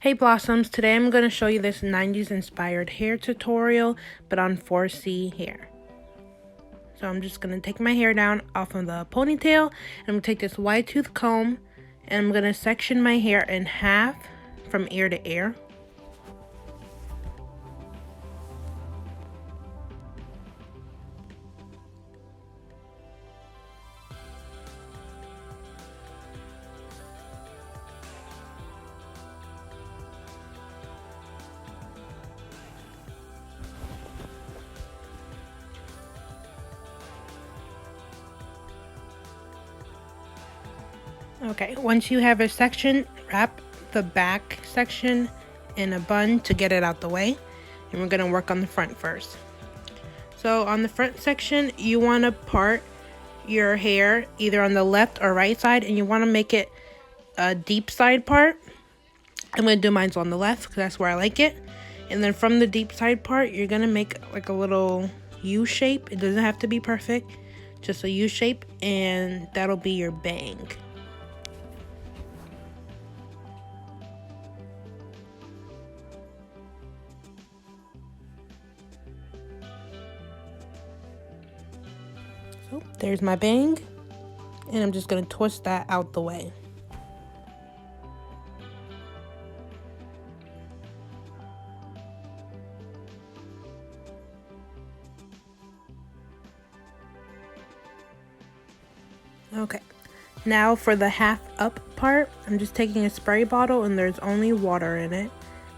Hey Blossoms, today I'm going to show you this 90s inspired hair tutorial, but on 4C hair. So I'm just going to take my hair down off of the ponytail, and I'm going to take this wide tooth comb, and I'm going to section my hair in half from ear to ear. Okay, once you have a section, wrap the back section in a bun to get it out the way. And we're going to work on the front first. So on the front section, you want to part your hair either on the left or right side, and you want to make it a deep side part. I'm going to do mine on the left because that's where I like it. And then from the deep side part, you're going to make like a little U shape. It doesn't have to be perfect, just a U shape, and that'll be your bang. So there's my bang, and I'm just going to twist that out the way. Okay, now for the half up part, I'm just taking a spray bottle and there's only water in it,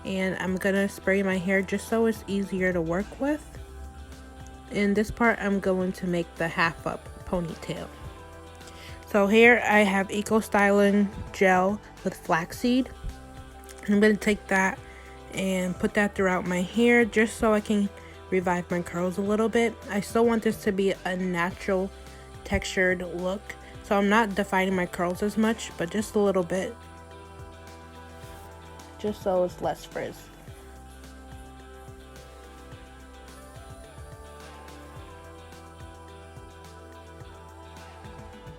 and I'm gonna spray my hair just so it's easier to work with. In this part, I'm going to make the half up ponytail. So here I have Eco Styling gel with flaxseed. I'm going to take that and put that throughout my hair just so I can revive my curls a little bit. I still want this to be a natural textured look, so I'm not defining my curls as much, but just a little bit, just so it's less frizz.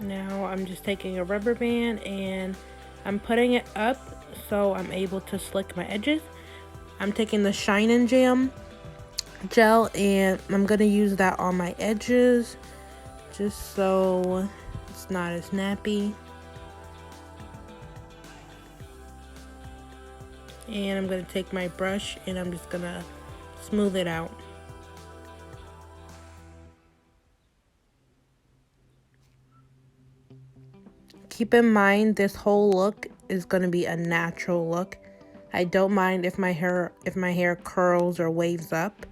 Now I'm just taking a rubber band and I'm putting it up so I'm able to slick my edges. I'm taking the Shine and Jam gel and I'm gonna use that on my edges just so it's not as nappy. And I'm gonna take my brush and I'm just gonna smooth it out. Keep in mind this whole look is going to be a natural look. I don't mind if my hair curls or waves up.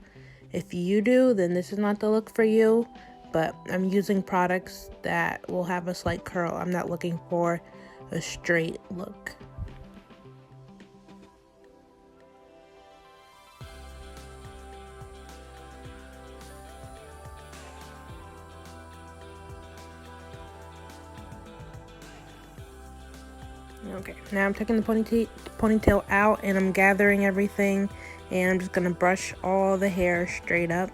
If you do, then this is not the look for you, but I'm using products that will have a slight curl. I'm not looking for a straight look. Okay, now I'm taking the ponytail out and I'm gathering everything, and I'm just gonna brush all the hair straight up.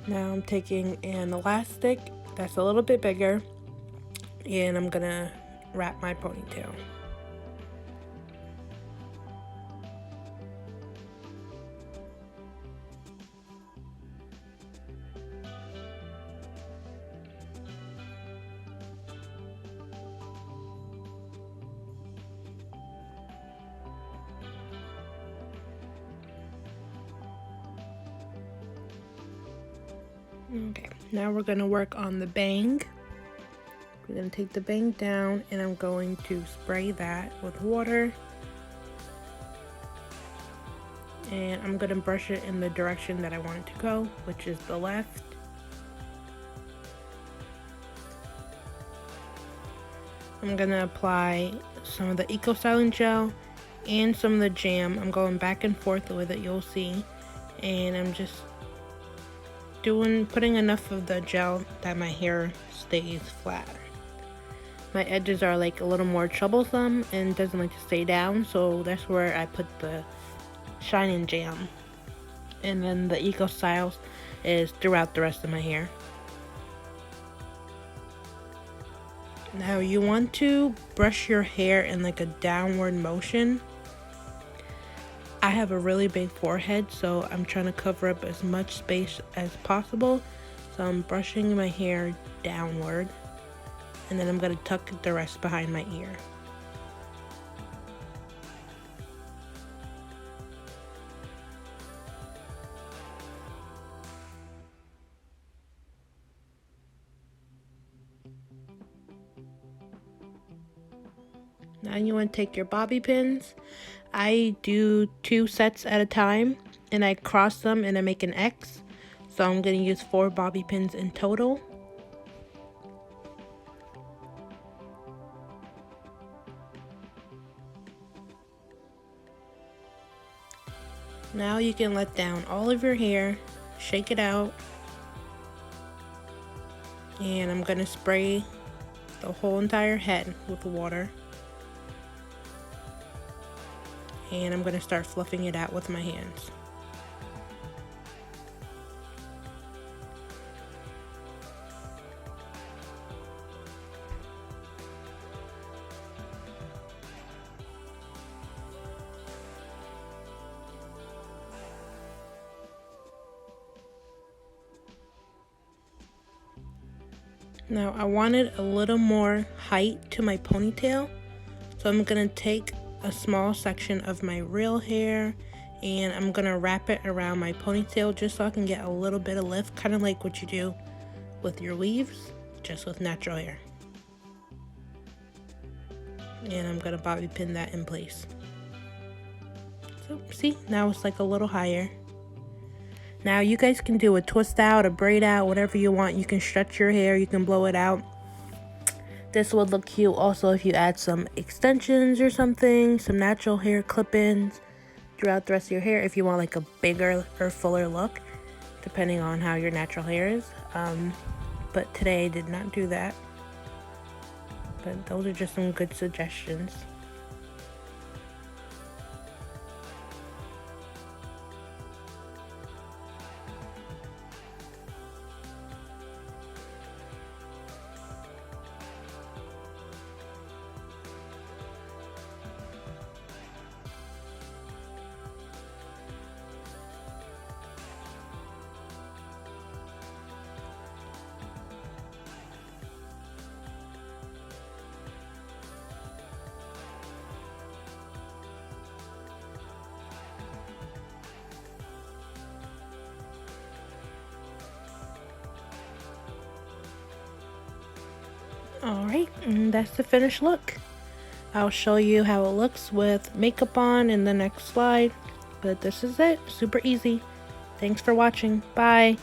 Now I'm taking an elastic that's a little bit bigger, and I'm gonna wrap my ponytail. Okay, now we're going to work on the bang. We're going to take the bang down and I'm going to spray that with water. And I'm going to brush it in the direction that I want it to go, which is the left. I'm going to apply some of the Eco Styling gel and some of the jam. I'm going back and forth with it, you'll see. And I'm just putting enough of the gel that my hair stays flat. My edges are like a little more troublesome and doesn't like to stay down, so that's where I put the Shine Jam. And then the Eco Styles is throughout the rest of my hair. Now you want to brush your hair in like a downward motion. I have a really big forehead, so I'm trying to cover up as much space as possible. So I'm brushing my hair downward, and then I'm going to tuck the rest behind my ear. Now you want to take your bobby pins. I do 2 sets at a time, and I cross them and I make an X. So I'm going to use 4 bobby pins in total. Now you can let down all of your hair, shake it out, and I'm going to spray the whole entire head with water. And I'm going to start fluffing it out with my hands. Now I wanted a little more height to my ponytail, so I'm going to take a small section of my real hair and I'm going to wrap it around my ponytail just so I can get a little bit of lift, kind of like what you do with your weaves, just with natural hair. And I'm going to bobby pin that in place. So see, now it's like a little higher. Now you guys can do a twist out, a braid out, whatever you want. You can stretch your hair, you can blow it out. This would look cute also if you add some extensions or something, some natural hair clip-ins throughout the rest of your hair if you want like a bigger or fuller look, depending on how your natural hair is. But today I did not do that. But those are just some good suggestions. Alright, and that's the finished look. I'll show you how it looks with makeup on in the next slide. But this is it. Super easy. Thanks for watching. Bye.